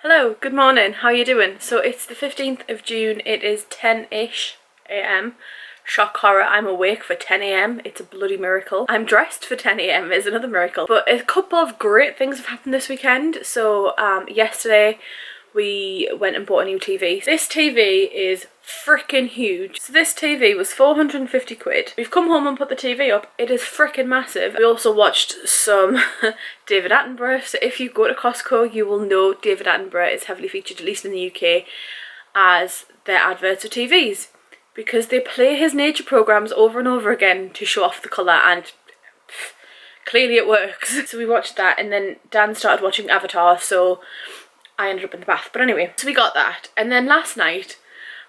Hello, good morning, how are you doing? So it's the 15th of June, it is 10ish am. Shock horror, I'm awake for 10 am, it's a bloody miracle. I'm dressed for 10 am, is another miracle. But a couple of great things have happened this weekend. So yesterday we went and bought a new TV. This TV is freaking huge. So this TV was 450 quid. We've come home and put the TV up. It is freaking massive. We also watched some David Attenborough. So if you go to Costco, you will know David Attenborough is heavily featured, at least in the UK, as their adverts for TVs. Because they play his nature programmes over and over again to show off the colour, and clearly it works. So we watched that, and then Dan started watching Avatar, so I ended up in the bath. But anyway, so we got that. And then last night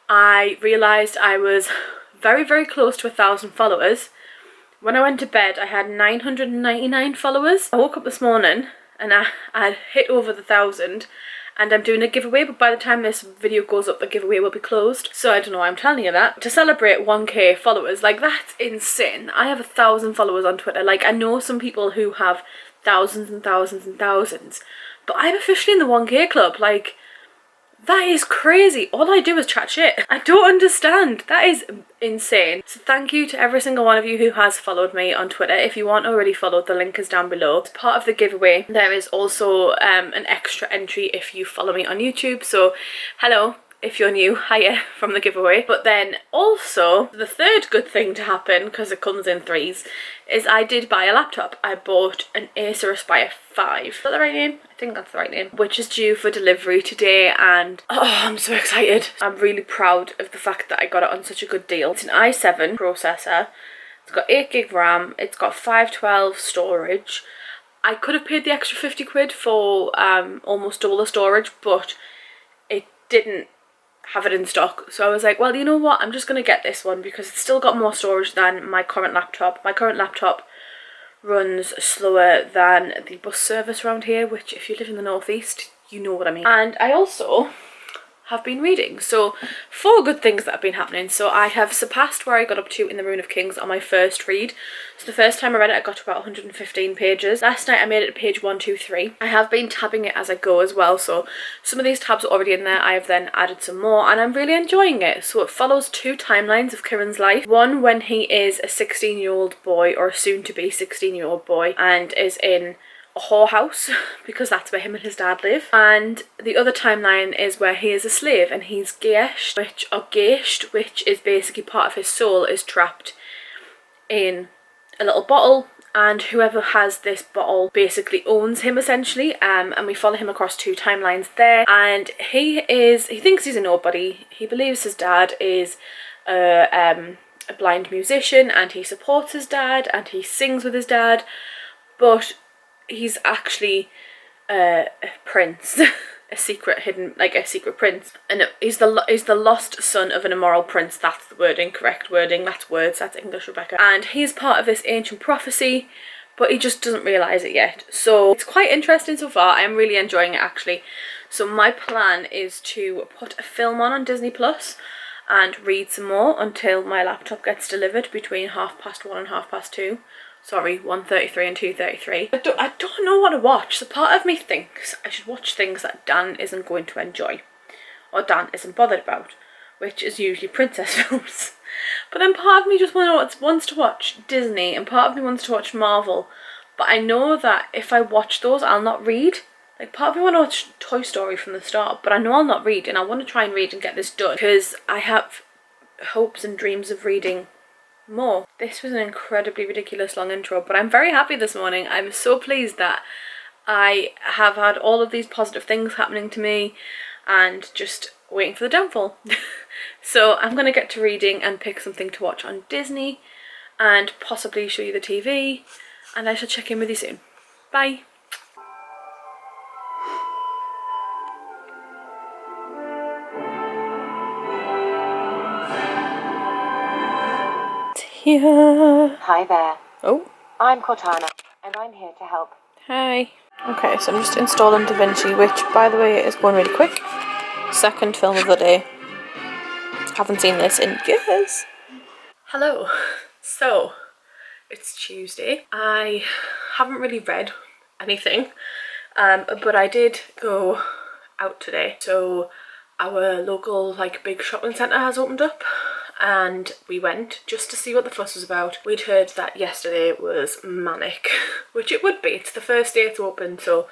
I realised I was very, very close to 1,000 followers. When I went to bed I had 999 followers. I woke up this morning and I hit over the 1,000, and I'm doing a giveaway, but by the time this video goes up the giveaway will be closed. So I don't know why I'm telling you that. To celebrate 1k followers, like, that's insane. I have 1,000 followers on Twitter. Like, I know some people who have thousands and thousands and thousands, but I'm officially in the 1k club. Like, that is crazy. All I do is chat shit. I don't understand. That is insane. So thank you to every single one of you who has followed me on Twitter. If you aren't already followed, the link is down below. As part of the giveaway, there is also an extra entry if you follow me on YouTube. So hello. If you're new, hiya from the giveaway. But then also, the third good thing to happen, because it comes in threes, is I did buy a laptop. I bought an Acer Aspire 5. Is that the right name? I think that's the right name. Which is due for delivery today, and oh, I'm so excited. I'm really proud of the fact that I got it on such a good deal. It's an i7 processor. It's got 8 gig RAM. It's got 512 storage. I could have paid the extra 50 quid for almost double the storage, but it didn't have it in stock. So I was like, well, you know what, I'm just going to get this one because it's still got more storage than my current laptop. My current laptop runs slower than the bus service around here, which if you live in the northeast, you know what I mean. And I also have been reading. So 4 good things that have been happening. So I have surpassed where I got up to in the Rune of Kings on my first read. So the first time I read it, I got to about 115 pages. Last night I made it to page 123. I have been tabbing it as I go as well, so some of these tabs are already in there. I have then added some more, and I'm really enjoying it. So it follows 2 timelines of Kieran's life. One when he is a 16-year-old boy, or a soon-to-be 16-year-old boy, and is in a whorehouse, because that's where him and his dad live. And the other timeline is where he is a slave and he's geished, which is basically part of his soul is trapped in a little bottle, and whoever has this bottle basically owns him essentially. And we follow him across 2 timelines there, and he thinks he's a nobody. He believes his dad is a blind musician, and he supports his dad and he sings with his dad, but he's actually a prince, a secret prince, and he's the lost son of an immoral prince. That's the wording, correct wording. That's words. That's English, Rebecca. And he's part of this ancient prophecy, but he just doesn't realise it yet. So it's quite interesting so far. I'm really enjoying it actually. So my plan is to put a film on Disney Plus and read some more until my laptop gets delivered between 1:30 and 2:30. Sorry, 1:33 and 2:33. I don't know what to watch. So part of me thinks I should watch things that Dan isn't going to enjoy, or Dan isn't bothered about, which is usually princess films. But then part of me just wants to watch Disney, and part of me wants to watch Marvel. But I know that if I watch those, I'll not read. Like, part of me want to watch Toy Story from the start, but I know I'll not read, and I want to try and read and get this done, because I have hopes and dreams of reading more. This was an incredibly ridiculous long intro, but I'm very happy this morning. I'm so pleased that I have had all of these positive things happening to me and just waiting for the downfall. So I'm going to get to reading and pick something to watch on Disney and possibly show you the TV, and I shall check in with you soon. Bye. Here. Hi there. Oh. I'm Cortana, and I'm here to help. Hi. Okay, so I'm just installing DaVinci, which, by the way, is going really quick. Second film of the day. Haven't seen this in years. Hello. So, it's Tuesday. I haven't really read anything, but I did go out today. So our local like big shopping centre has opened up and we went just to see what the fuss was about. We'd heard that yesterday was manic, which it would be. It's the first day it's open, so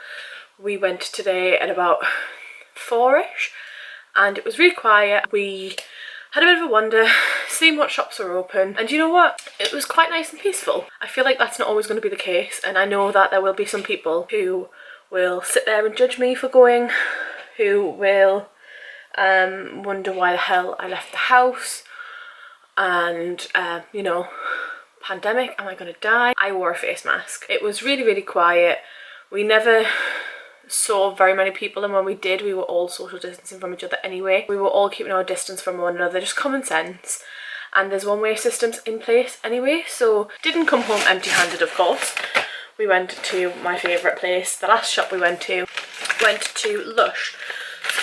we went today at about 4ish and it was really quiet. We had a bit of a wander, seeing what shops were open, and you know what? It was quite nice and peaceful. I feel like that's not always going to be the case, and I know that there will be some people who will sit there and judge me for going, who will wonder why the hell I left the house, and you know, pandemic, am I gonna die? I wore a face mask. It was really, really quiet. We never saw very many people, and when we did, we were all social distancing from each other anyway. We were all keeping our distance from one another, just common sense. And there's one-way systems in place anyway, so didn't come home empty-handed, of course. We went to my favourite place. The last shop we went to Lush,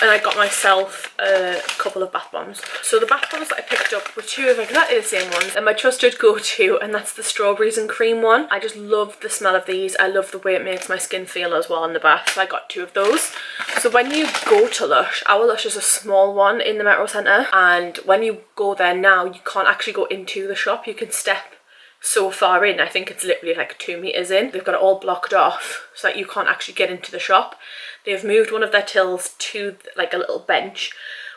and I got myself a couple of bath bombs. So the bath bombs that I picked up were two of exactly the same ones, and my trusted go-to, and that's the strawberries and cream one. I just love the smell of these. I love the way it makes my skin feel as well in the bath, so I got two of those. So when you go to Lush, our Lush is a small one in the Metro Centre, and when you go there now, you can't actually go into the shop. You can step so far in. I think it's literally like 2 meters in. They've got it all blocked off so that you can't actually get into the shop. They've moved one of their tills to like a little bench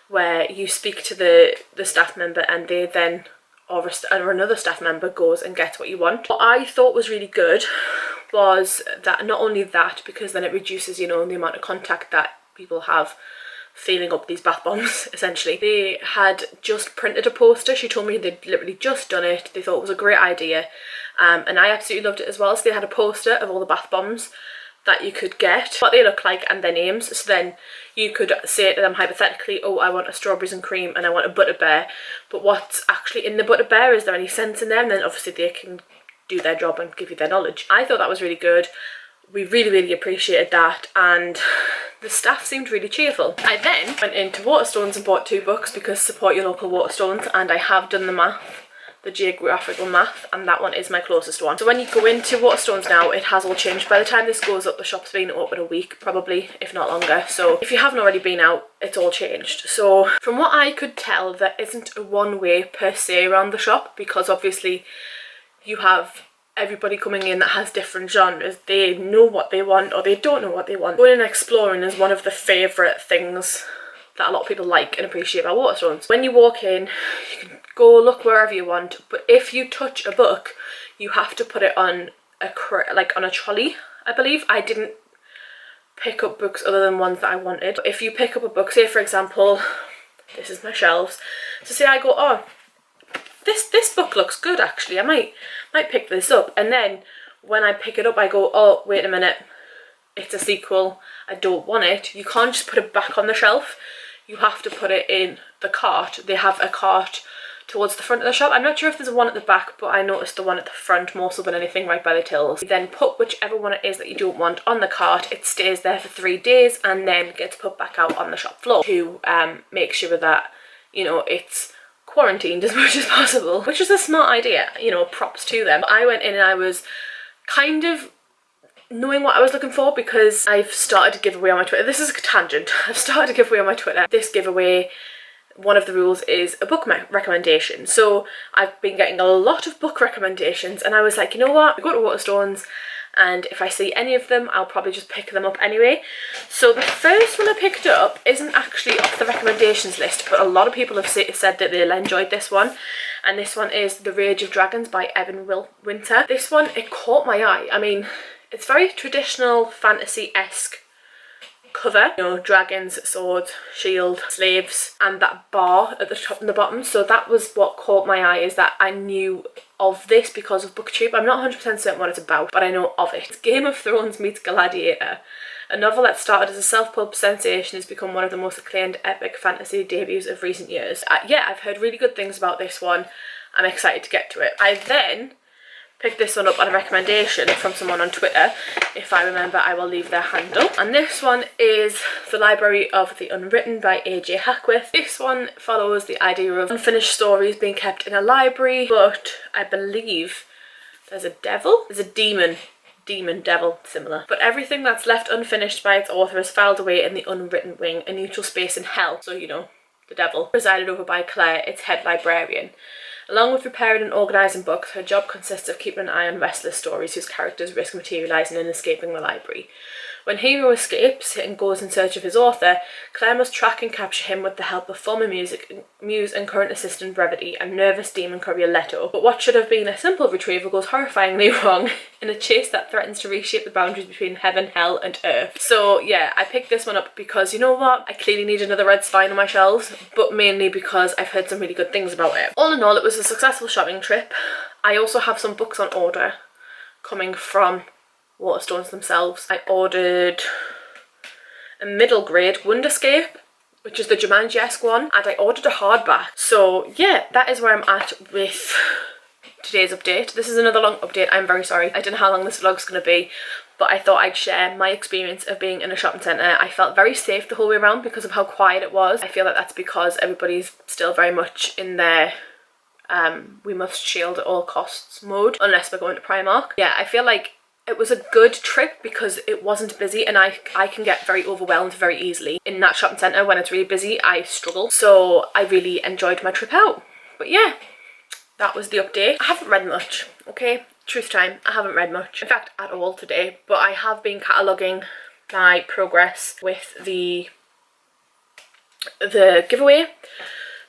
where you speak to the staff member, and they then, or another staff member goes and gets what you want. What I thought was really good was that not only that, because then it reduces, you know, the amount of contact that people have filling up these bath bombs, essentially. They had just printed a poster. She told me they'd literally just done it. They thought it was a great idea, and I absolutely loved it as well. So they had a poster of all the bath bombs that you could get, what they look like and their names. So then you could say to them hypothetically, oh, I want a strawberries and cream and I want a butter bear, but what's actually in the butter bear, is there any sense in there? And then obviously they can do their job and give you their knowledge. I thought that was really good. We really, really appreciated that, and the staff seemed really cheerful. I then went into Waterstones and bought 2 books, because support your local Waterstones, and I have done the math, the geographical math, and that one is my closest one. So when you go into Waterstones now, it has all changed. By the time this goes up, the shop's been open a week probably, if not longer. So if you haven't already been out, it's all changed. So from what I could tell, there isn't a one way per se around the shop, because obviously you have everybody coming in that has different genres. They know what they want or they don't know what they want. Going and exploring is one of the favourite things that a lot of people like and appreciate about Waterstones. When you walk in, you can go look wherever you want, but if you touch a book, you have to put it on on a trolley, I believe. I didn't pick up books other than ones that I wanted. But if you pick up a book, say for example, this is my shelves, so say I go, oh, this book looks good actually, I might pick this up, and then when I pick it up I go, oh wait a minute, it's a sequel, I don't want it. You can't just put it back on the shelf, you have to put it in the cart. They have a cart towards the front of the shop. I'm not sure if there's one at the back, but I noticed the one at the front more so than anything, right by the tills. You then put whichever one it is that you don't want on the cart. It stays there for 3 days and then gets put back out on the shop floor to make sure that, you know, it's quarantined as much as possible, which is a smart idea, you know, props to them. I went in and I was kind of knowing what I was looking for, because I've started to give away on my Twitter. This is a tangent. I've started to give away on my Twitter. This giveaway, one of the rules is a book recommendation. So I've been getting a lot of book recommendations, and I was like, you know what, I go to Waterstones, and if I see any of them, I'll probably just pick them up anyway. So the first one I picked up isn't actually off the recommendations list, but a lot of people have said that they'll enjoyed this one. And this one is The Rage of Dragons by Evan Winter. This one, it caught my eye. I mean, it's very traditional fantasy-esque cover, you know, dragons, swords, shield, slaves, and that bar at the top and the bottom. So that was what caught my eye, is that I knew of this because of BookTube. I'm not 100% certain what it's about, but I know of it. It's Game of Thrones meets Gladiator. A novel that started as a self-pub sensation has become one of the most acclaimed epic fantasy debuts of recent years. Yeah, I've heard really good things about this one. I'm excited to get to it. I then picked this one up on a recommendation from someone on Twitter. If I remember, I will leave their handle. And this one is The Library of the Unwritten by AJ Hackworth. This one follows the idea of unfinished stories being kept in a library, but I believe there's a devil? There's a demon demon, devil, similar. But everything that's left unfinished by its author is filed away in the unwritten wing, a neutral space in hell, so you know, the devil, presided over by Claire, its head librarian. Along with preparing and organising books, her job consists of keeping an eye on restless stories whose characters risk materialising and escaping the library. When Hero escapes and goes in search of his author, Claire must track and capture him with the help of former muse and current assistant Brevity and nervous demon courier Leto. But what should have been a simple retrieval goes horrifyingly wrong in a chase that threatens to reshape the boundaries between heaven, hell and earth. So yeah, I picked this one up because, you know what, I clearly need another Red Spine on my shelves, but mainly because I've heard some really good things about it. All in all, it was a successful shopping trip. I also have some books on order coming from Waterstones themselves. I ordered a middle grade Wonderscape, which is the Jumanji-esque one, and I ordered a hardback. So yeah, that is where I'm at with today's update. This is another long update, I'm very sorry. I don't know how long this vlog's going to be, but I thought I'd share my experience of being in a shopping centre. I felt very safe the whole way around because of how quiet it was. I feel like that's because everybody's still very much in their we must shield at all costs mode, unless we're going to Primark. Yeah, I feel like it was a good trip because it wasn't busy, and I can get very overwhelmed very easily. In that shopping centre, when it's really busy, I struggle. So I really enjoyed my trip out. But yeah, that was the update. I haven't read much, okay? Truth time, I haven't read much. In fact, at all today. But I have been cataloguing my progress with the giveaway.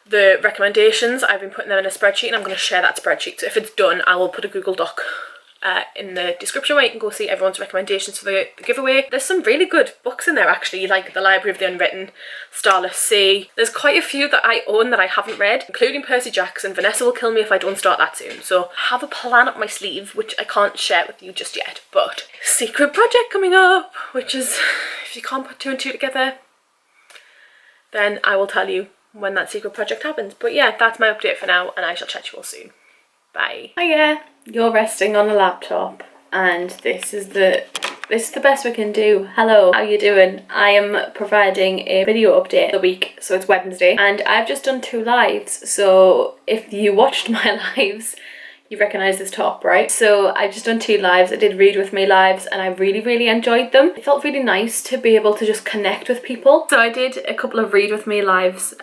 The recommendations, I've been putting them in a spreadsheet, and I'm going to share that spreadsheet. So if it's done, I will put a Google Doc in the description where you can go see everyone's recommendations for the giveaway. There's some really good books in there actually, like The Library of the Unwritten, Starless Sea. There's quite a few that I own that I haven't read, including Percy Jackson. Vanessa will kill me if I don't start that soon. So I have a plan up my sleeve, which I can't share with you just yet. But secret project coming up, which is, if you can't put two and two together, then I will tell you when that secret project happens. But yeah, that's my update for now, and I shall chat to you all soon. Bye. Hiya, you're resting on a laptop, and this is the best we can do. Hello, how you doing? I am providing a video update of the week, so it's Wednesday, and I've just done 2 lives. So if you watched my lives, you recognise this top, right? So I've just done 2 lives. I did Read With Me lives, and I really enjoyed them. It felt really nice to be able to just connect with people. So I did a couple of Read With Me lives,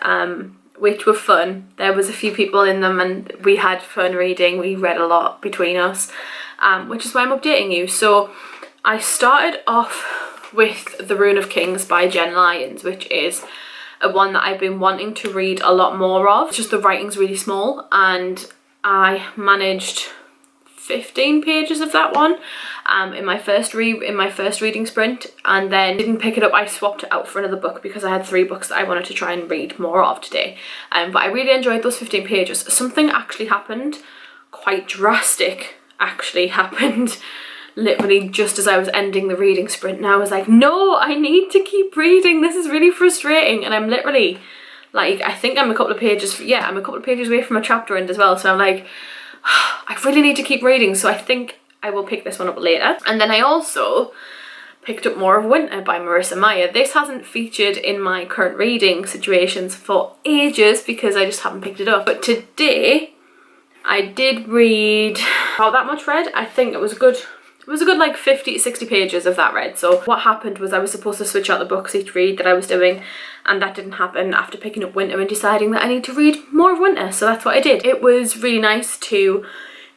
which were fun. There was a few people in them and we had fun reading. We read a lot between us, which is why I'm updating you. So I started off with The Rune of Kings by Jen Lyons, which is a one that I've been wanting to read a lot more of. It's just the writing's really small, and I managed 15 pages of that one in my first reading sprint, and then didn't pick it up. I swapped it out for another book because I had 3 books that I wanted to try and read more of today. But I really enjoyed those 15 pages. Something actually happened, quite drastic actually happened, literally just as I was ending the reading sprint, and I was like, no, I need to keep reading, this is really frustrating. And I'm literally like, I think I'm a couple of pages away from a chapter end as well, so I'm like, I really need to keep reading, so I think I will pick this one up later. And then I also picked up More of Winter by Marissa Meyer. This hasn't featured in my current reading situations for ages because I just haven't picked it up. But today I did read about that much read. I think it was a good like 50-60 pages of that read. So what happened was I was supposed to switch out the books each read that I was doing, and that didn't happen after picking up Winter and deciding that I need to read more of Winter, so that's what I did. It was really nice to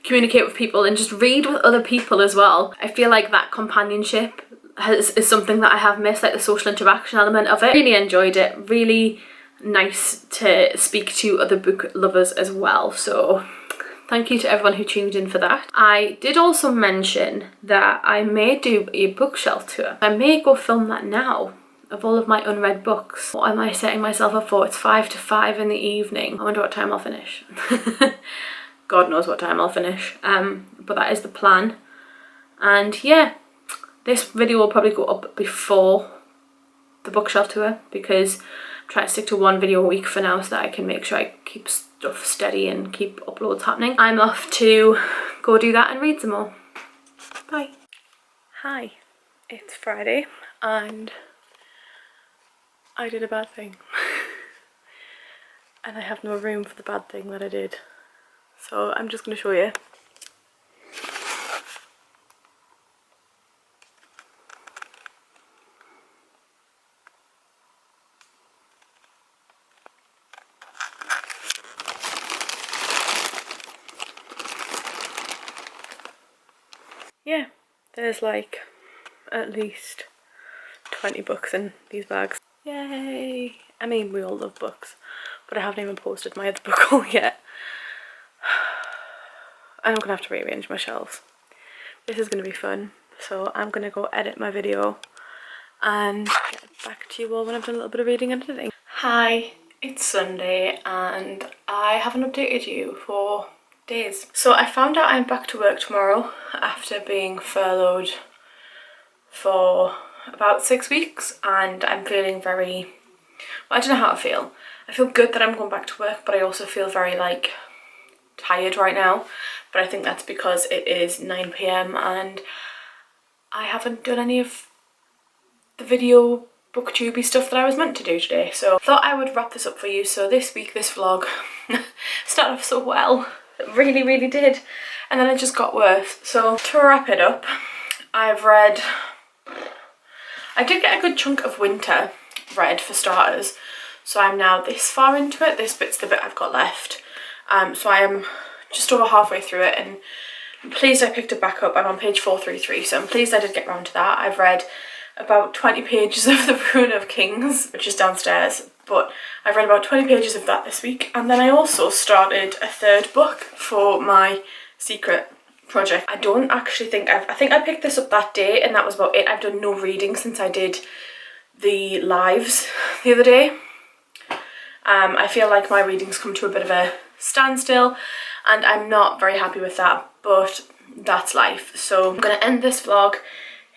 communicate with people and just read with other people as well. I feel like that companionship is something that I have missed, like the social interaction element of it. Really enjoyed it, really nice to speak to other book lovers as well, so thank you to everyone who tuned in for that. I did also mention that I may do a bookshelf tour. I may go film that now, of all of my unread books. What am I setting myself up for? It's 5 to 5 in the evening. I wonder what time I'll finish. God knows what time I'll finish. But that is the plan. And yeah, this video will probably go up before the bookshelf tour because I'm trying to stick to 1 video a week for now so that I can make sure I keep stuff steady and keep uploads happening. I'm off to go do that and read some more. Bye. Hi, it's Friday and I did a bad thing. And I have no room for the bad thing that I did. So I'm just going to show you. There's like at least 20 books in these bags. Yay! I mean, we all love books, but I haven't even posted my other book haul yet. I'm gonna have to rearrange my shelves. This is gonna be fun, so I'm gonna go edit my video and get back to you all when I've done a little bit of reading and editing. Hi, it's Sunday and I haven't updated you for days. So I found out I'm back to work tomorrow after being furloughed for about 6 weeks, and I'm feeling very, well, I don't know how to feel. I feel good that I'm going back to work, but I also feel very like tired right now. But I think that's because it is 9 p.m. and I haven't done any of the video booktubey stuff that I was meant to do today. So I thought I would wrap this up for you. So this week, this vlog started off so well. It really, really did. And then it just got worse. So to wrap it up, I did get a good chunk of winter read for starters. So I'm now this far into it. This bit's the bit I've got left. So I am just over halfway through it, and I'm pleased I picked it back up. I'm on page 433, so I'm pleased I did get round to that. I've read about 20 pages of The Ruin of Kings, which is downstairs, but I've read about 20 pages of that this week. And then I also started a third book for my secret project. I don't actually think I think I picked this up that day and that was about it. I've done no reading since I did the lives the other day. I feel like my readings come to a bit of a standstill and I'm not very happy with that, but that's life. So I'm going to end this vlog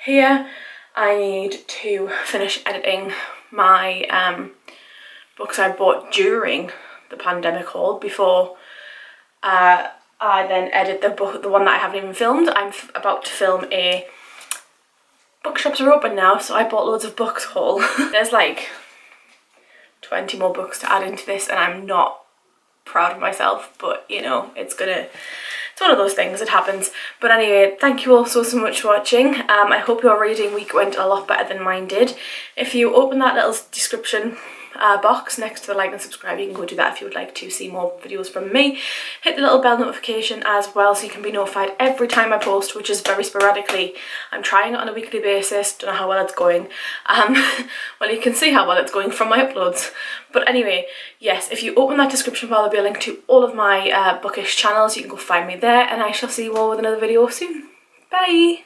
here. I need to finish editing my books I bought during the pandemic haul before I then edit the one that I haven't even filmed. I'm about to film a bookshops are open now, so I bought loads of books haul. There's like 20 more books to add into this and I'm not proud of myself, but you know, it's one of those things, it happens. But anyway, thank you all so much for watching. I hope your reading week went a lot better than mine did. If you open that little description box next to the like and subscribe, you can go do that if you would like to see more videos from me. Hit the little bell notification as well so you can be notified every time I post, which is very sporadically. I'm trying it on a weekly basis, don't know how well it's going. Well, you can see how well it's going from my uploads. But anyway, yes, if you open that description bar, there'll be a link to all of my bookish channels. You can go find me there, and I shall see you all with another video soon. Bye!